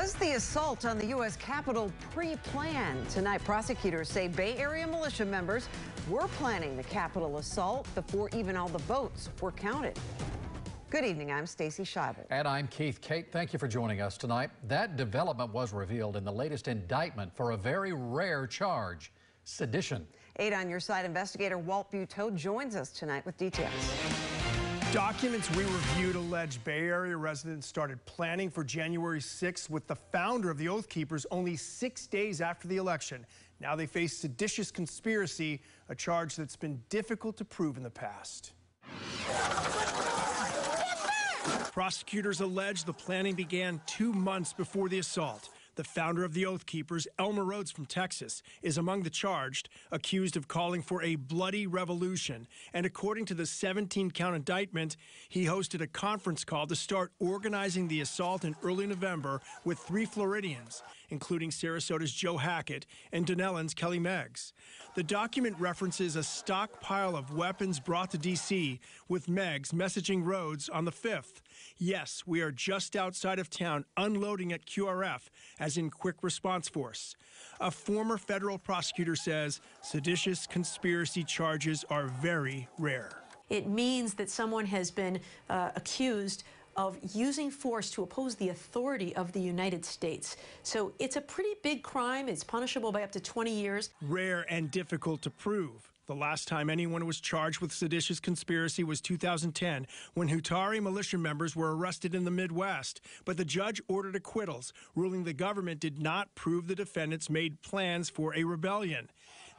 Was the assault on the U.S. Capitol pre-planned? Tonight, prosecutors say Bay Area militia members were planning the Capitol assault before even all the votes were counted. Good evening, I'm Stacey Scheible. And I'm Keith. Kate, thank you for joining us tonight. That development was revealed in the latest indictment for a very rare charge, sedition. 8 on Your Side investigator Walt Buteau joins us tonight with details. Documents we reviewed allege Bay Area residents started planning for January 6th with the founder of the Oath Keepers only 6 days after the election. Now they face seditious conspiracy, a charge that's been difficult to prove in the past. Prosecutors allege the planning began 2 months before the assault. The founder of the Oath Keepers, Elmer Rhodes from Texas, is among the charged, accused of calling for a bloody revolution. And according to the 17-count indictment, he hosted a conference call to start organizing the assault in early November with 3 Floridians, including Sarasota's Joe Hackett and Dunellen's Kelly Meggs. The document references a stockpile of weapons brought to D.C., with Meggs messaging Rhodes on the 5th. Yes, we are just outside of town unloading at QRF, as in Quick Response Force. A former federal prosecutor says seditious conspiracy charges are very rare. It means that someone has been accused of using force to oppose the authority of the United States. So it's a pretty big crime. It's punishable by up to 20 years. Rare and difficult to prove. The last time anyone was charged with seditious conspiracy was 2010, when Hutari militia members were arrested in the Midwest. But the judge ordered acquittals, ruling the government did not prove the defendants made plans for a rebellion.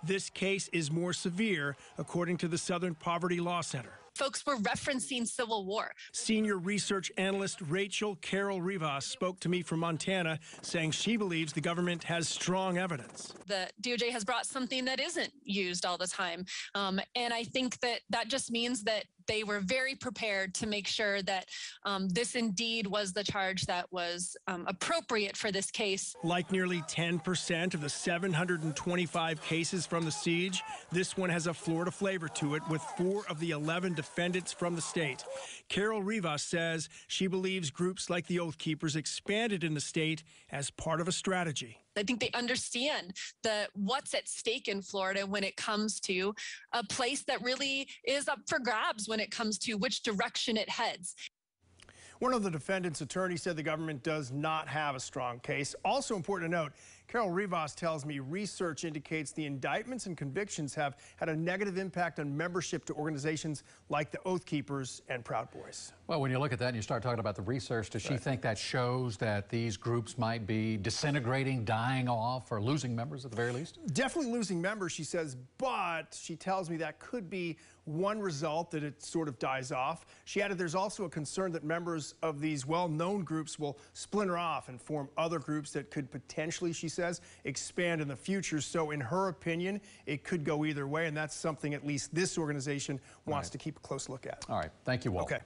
This case is more severe, according to the Southern Poverty Law Center. Folks were referencing Civil War. Senior research analyst Rachel Carol Rivas spoke to me from Montana, saying she believes the government has strong evidence. The DOJ has brought something that isn't used all the time. And I think that just means that they were very prepared to make sure that this indeed was the charge that was appropriate for this case. Like nearly 10% of the 725 cases from the siege, this one has a Florida flavor to it, with 4 of the 11 defendants from the state. Carol Rivas says she believes groups like the Oath Keepers expanded in the state as part of a strategy. I think they understand what's at stake in Florida when it comes to a place that really is up for grabs when it comes to which direction it heads. One of the defendant's attorneys said the government does not have a strong case. Also important to note, Carol Rivas tells me research indicates the indictments and convictions have had a negative impact on membership to organizations like the Oath Keepers and Proud Boys. Well, when you look at that and you start talking about the research, does she think that shows that these groups might be disintegrating, dying off, or losing members at the very least? Definitely losing members, she says, but she tells me that could be one result, that it sort of dies off. She added there's also a concern that members of these well-known groups will splinter off and form other groups that could potentially, she says, expand in the future. So in her opinion, it could go either way, and that's something at least this organization wants to keep a close look at. All right. Thank you, Walt. Okay.